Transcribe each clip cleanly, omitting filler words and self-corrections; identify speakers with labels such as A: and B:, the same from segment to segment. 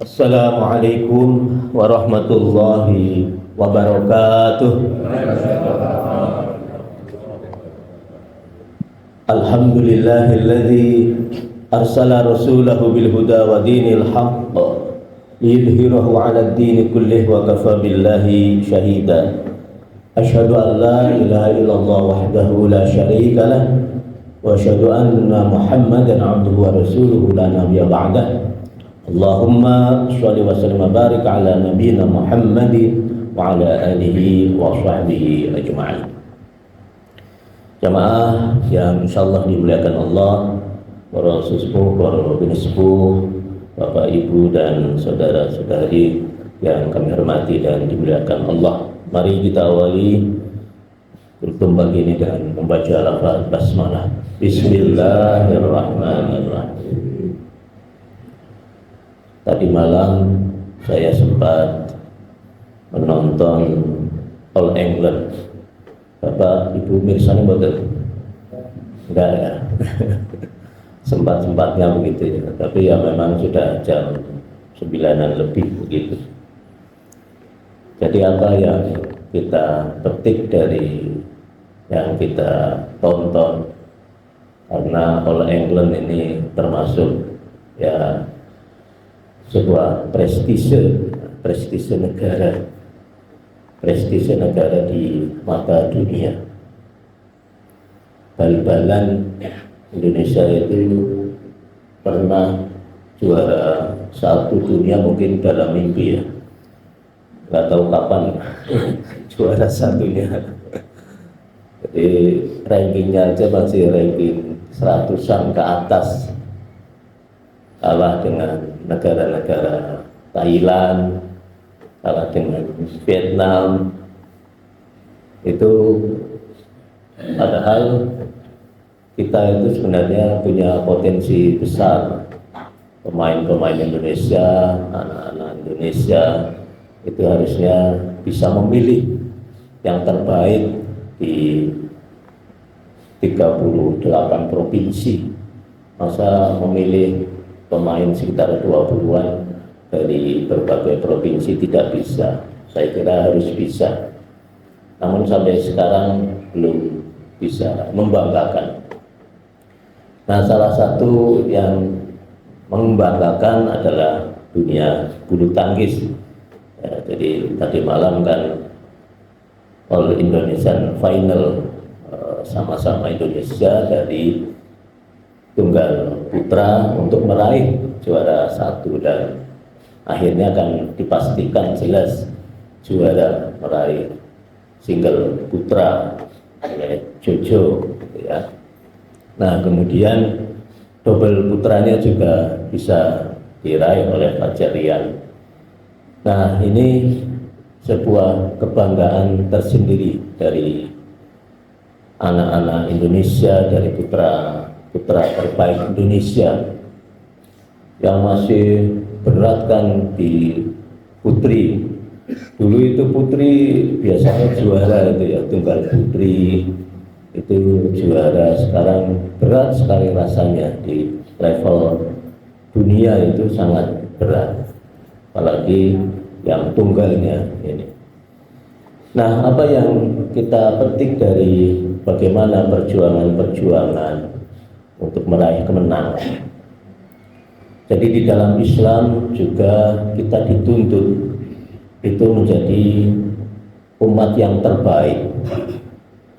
A: Assalamualaikum warahmatullahi wabarakatuh. Alhamdulillahilladzi arsala rasulahu bil huda wa dinil haqq liyudhhirahu 'ala ad-din kullih wa kafa billahi shahida. Asyhadu an la ilaha illallah wahdahu la syarika lah wa asyhadu anna Muhammadan 'abduhu wa rasuluhu la nabiyya ba'dah. Allahumma sholli wa sallim wa barik ala nabiyyina Muhammadin wa ala alihi wa sahbihi ajma'in. Jamaah yang insyaallah dimuliakan Allah, para sesepuh, para sepuh, Bapak Ibu dan saudara-saudari yang kami hormati dan dimuliakan Allah. Mari kita awali kultum pagi ini dengan membaca lafaz basmalah. Bismillahirrahmanirrahim. Tadi malam saya sempat menonton All England. Bapak Ibu mirsani betul? Enggak ya? Sempat-sempatnya begitu ya. Tapi ya memang sudah jam 9-an lebih begitu. Jadi apa yang kita petik dari yang kita tonton, karena All England ini termasuk ya sebuah prestise negara di mata dunia. Bal-balan Indonesia itu pernah juara satu dunia mungkin dalam mimpi ya, nggak tahu kapan juara satunya. Jadi rankingnya aja masih ranking 100-an ke atas, kalah dengan negara-negara Thailand, kalah dengan Vietnam. Itu padahal kita itu sebenarnya punya potensi besar. Pemain-pemain Indonesia, anak-anak Indonesia itu harusnya bisa memilih yang terbaik di 38 provinsi. Masa memilih pemain sekitar 20-an dari berbagai provinsi tidak bisa? Saya kira harus bisa. Namun sampai sekarang belum bisa membanggakan. Nah, salah satu yang membanggakan adalah dunia bulu tangkis. Ya, jadi tadi malam kan All Indonesian Final, sama-sama Indonesia dari tunggal putra untuk meraih juara satu, dan akhirnya akan dipastikan jelas juara meraih single putra oleh Jojo ya. Nah, kemudian double putranya juga bisa diraih oleh Fajar Rian. Nah, ini sebuah kebanggaan tersendiri dari anak-anak Indonesia, dari putra terbaik Indonesia yang masih beratkan di putri. Dulu itu putri biasanya juara itu ya, tunggal putri itu juara. Sekarang berat sekali rasanya, di level dunia itu sangat berat, apalagi yang tunggalnya ini. Nah, apa yang kita petik dari bagaimana perjuangan untuk meraih kemenangan? Jadi di dalam Islam juga kita dituntut itu menjadi umat yang terbaik,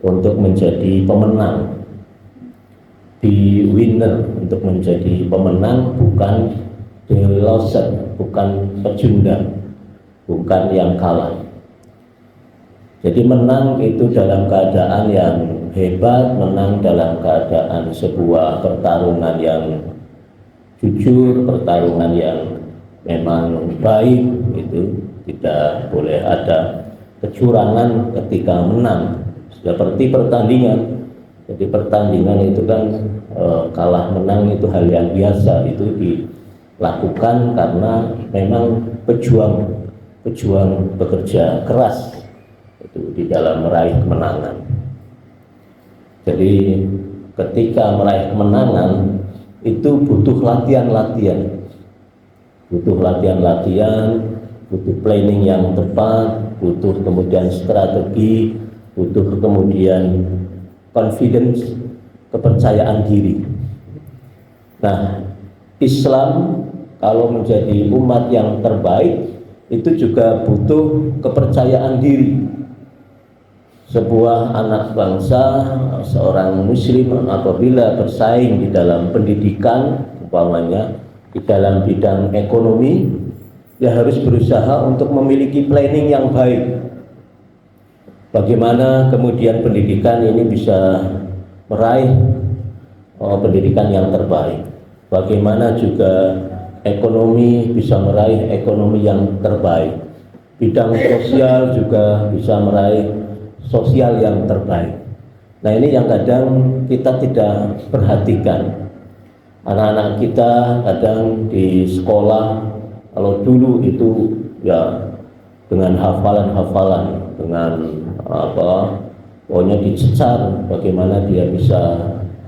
A: untuk menjadi pemenang, be winner, untuk menjadi pemenang, bukan the loser, bukan pecundang, bukan yang kalah. Jadi menang itu dalam keadaan yang hebat, menang dalam keadaan sebuah pertarungan yang jujur, pertarungan yang memang baik. Itu tidak boleh ada kecurangan ketika menang, seperti pertandingan. Jadi pertandingan itu kan kalah menang itu hal yang biasa, itu dilakukan karena memang pejuang bekerja keras itu di dalam meraih kemenangan. Jadi ketika meraih kemenangan itu butuh latihan-latihan. butuh latihan-latihan, butuh planning yang tepat, butuh kemudian strategi, butuh kemudian confidence, kepercayaan diri. Nah, Islam kalau menjadi umat yang terbaik itu juga butuh kepercayaan diri. Sebuah anak bangsa, seorang muslim apabila bersaing di dalam pendidikan, umpamanya di dalam bidang ekonomi, ya harus berusaha untuk memiliki planning yang baik. Bagaimana kemudian pendidikan ini bisa meraih pendidikan yang terbaik. Bagaimana juga ekonomi bisa meraih ekonomi yang terbaik. Bidang sosial juga bisa meraih sosial yang terbaik. Nah, ini yang kadang kita tidak perhatikan. Anak-anak kita kadang di sekolah, kalau dulu itu ya dengan hafalan-hafalan, dengan pokoknya dicecar bagaimana dia bisa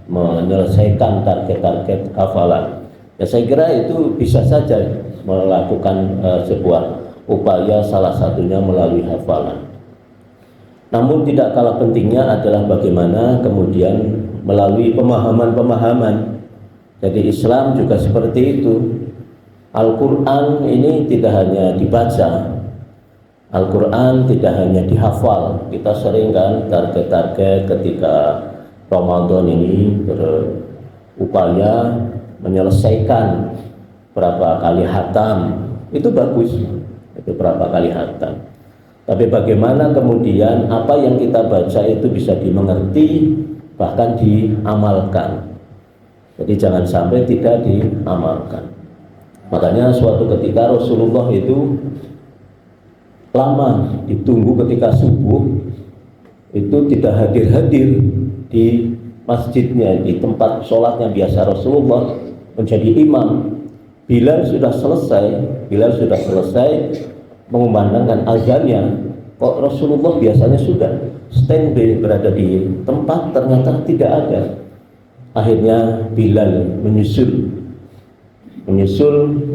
A: menyelesaikan target-target hafalan. Ya, saya kira itu bisa saja melakukan sebuah upaya, salah satunya melalui hafalan. Namun tidak kalah pentingnya adalah bagaimana kemudian melalui pemahaman-pemahaman. Jadi Islam juga seperti itu. Al-Quran ini tidak hanya dibaca, Al-Quran tidak hanya dihafal. Kita sering kan target-target ketika Ramadan ini berupaya menyelesaikan berapa kali khatam. Itu bagus, itu berapa kali khatam. Tapi bagaimana kemudian apa yang kita baca itu bisa dimengerti, bahkan diamalkan. Jadi jangan sampai tidak diamalkan. Makanya suatu ketika Rasulullah itu lama ditunggu ketika subuh, itu tidak hadir-hadir di masjidnya, di tempat sholatnya biasa Rasulullah menjadi imam. Bilal sudah selesai mengumandangkan azannya, kok Rasulullah biasanya sudah standby berada di tempat, ternyata tidak ada. Akhirnya Bilal menyusul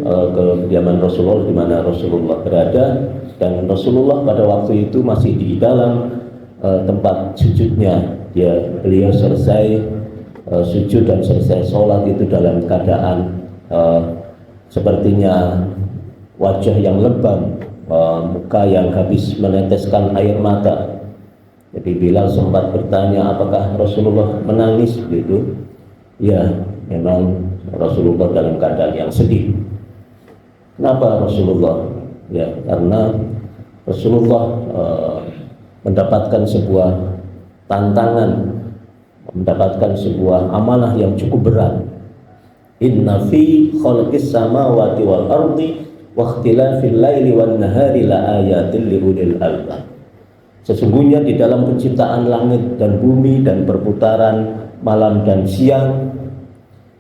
A: ke kediaman Rasulullah di mana Rasulullah berada, dan Rasulullah pada waktu itu masih di dalam tempat sujudnya. Beliau selesai sujud dan selesai sholat itu dalam keadaan sepertinya wajah yang lebam, muka yang habis meneteskan air mata. Jadi Bilal sempat bertanya, apakah Rasulullah menangis gitu? Ya, memang Rasulullah dalam keadaan yang sedih. Kenapa Rasulullah? Ya, karena Rasulullah mendapatkan sebuah tantangan, mendapatkan sebuah amanah yang cukup berat. Inna fi khalqis samawati wal ardi wa ikhtilafil laili wan nahari la ayatin liulil albab. Sesungguhnya di dalam penciptaan langit dan bumi dan perputaran malam dan siang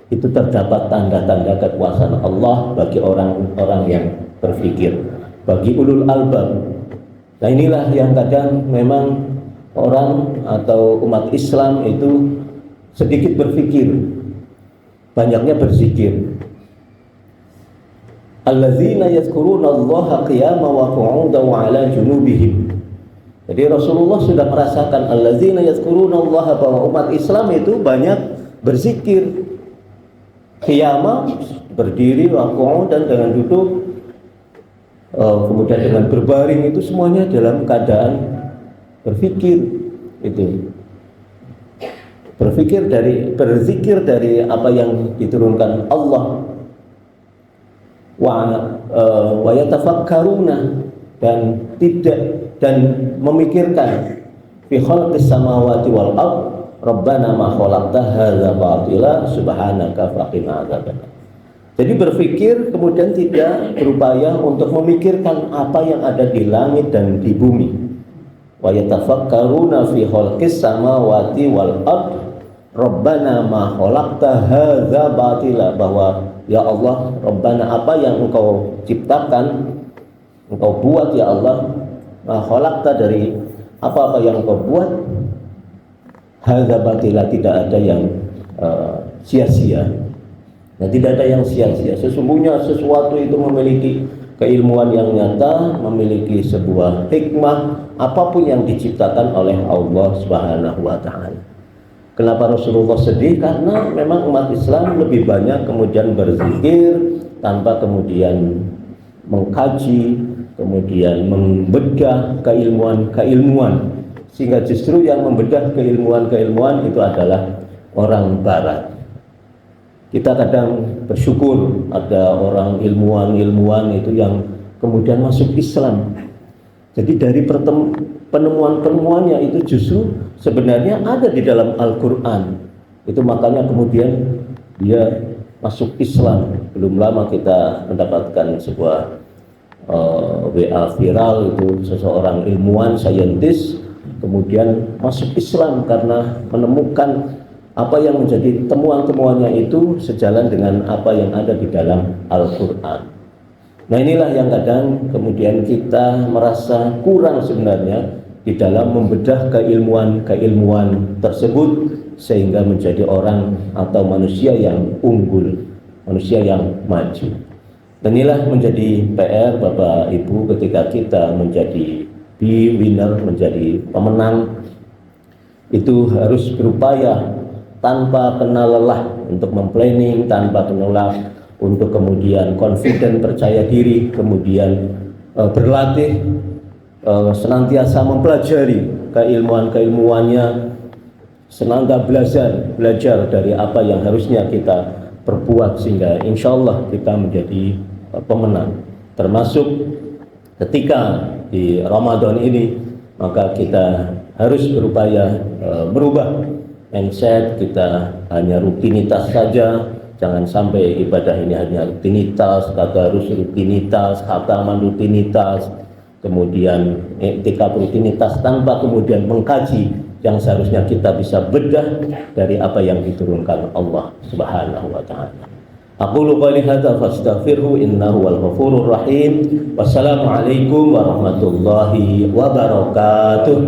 A: itu terdapat tanda-tanda kekuasaan Allah bagi orang-orang yang berpikir, bagi ulul albab. Nah, inilah yang kadang memang orang atau umat Islam itu sedikit berpikir, banyaknya berzikir. Allazina yazkurunallaha qiyaman wa qu'udan wa 'ala junubihim. Jadi Rasulullah sudah merasakan allazina yazkurunallaha, bahwa umat Islam itu banyak berzikir. Qiyamah, berdiri, wa qu'udan dengan duduk, kemudian dengan berbaring, itu semuanya dalam keadaan berpikir. Itu berzikir dari apa yang diturunkan Allah. Wa yatafakkaruna, dan memikirkan fi khalqis samawati wal ard rabbana ma khalaqta hadza batila subhanaka faqina adzabannar. Jadi berpikir kemudian tidak berupaya untuk memikirkan apa yang ada di langit dan di bumi. Wa yatafakkaruna fi khalqis samawati wal ard rabbana ma khalaqta hadza batila, bahwa ya Allah, Rabbana, apa yang engkau ciptakan, engkau buat ya Allah, ma khalaqta, dari apa-apa yang engkau buat, hadza batila, tidak ada yang sia-sia. Nah, tidak ada yang sia-sia. Sesungguhnya sesuatu itu memiliki keilmuan yang nyata, memiliki sebuah hikmah, apapun yang diciptakan oleh Allah Subhanahu wa taala. Kenapa Rasulullah sedih? Karena memang umat Islam lebih banyak kemudian berzikir tanpa kemudian mengkaji, kemudian membedah keilmuan-keilmuan, sehingga justru yang membedah keilmuan-keilmuan itu adalah orang Barat. Kita kadang bersyukur ada orang ilmuwan itu yang kemudian masuk Islam. Jadi dari penemuan-penemuannya itu justru sebenarnya ada di dalam Al-Quran. Itu makanya kemudian dia masuk Islam. Belum lama kita mendapatkan sebuah WA viral, itu seseorang ilmuwan, saintis, kemudian masuk Islam karena menemukan apa yang menjadi temuan-temuannya itu sejalan dengan apa yang ada di dalam Al-Quran. Nah, inilah yang kadang kemudian kita merasa kurang sebenarnya di dalam membedah keilmuan-keilmuan tersebut sehingga menjadi orang atau manusia yang unggul, manusia yang maju. Dan inilah menjadi PR Bapak Ibu ketika kita menjadi winner, menjadi pemenang, itu harus berupaya tanpa kenal lelah untuk memplanning, tanpa kenal lelah untuk kemudian confident, percaya diri, kemudian berlatih, senantiasa mempelajari keilmuannya, senantiasa belajar dari apa yang harusnya kita perbuat sehingga insya Allah kita menjadi pemenang. Termasuk ketika di Ramadan ini, maka kita harus berupaya berubah mindset kita, hanya rutinitas saja. Jangan sampai ibadah ini hanya rutinitas, tadarus rutinitas, khataman rutinitas, kemudian iktikaf rutinitas tanpa kemudian mengkaji yang seharusnya kita bisa bedah dari apa yang diturunkan Allah Subhanahu wa taala. Aqulu qouli hadza fastaghfirhu innahu wal ghafurur rahim. Wassalamualaikum warahmatullahi wabarakatuh.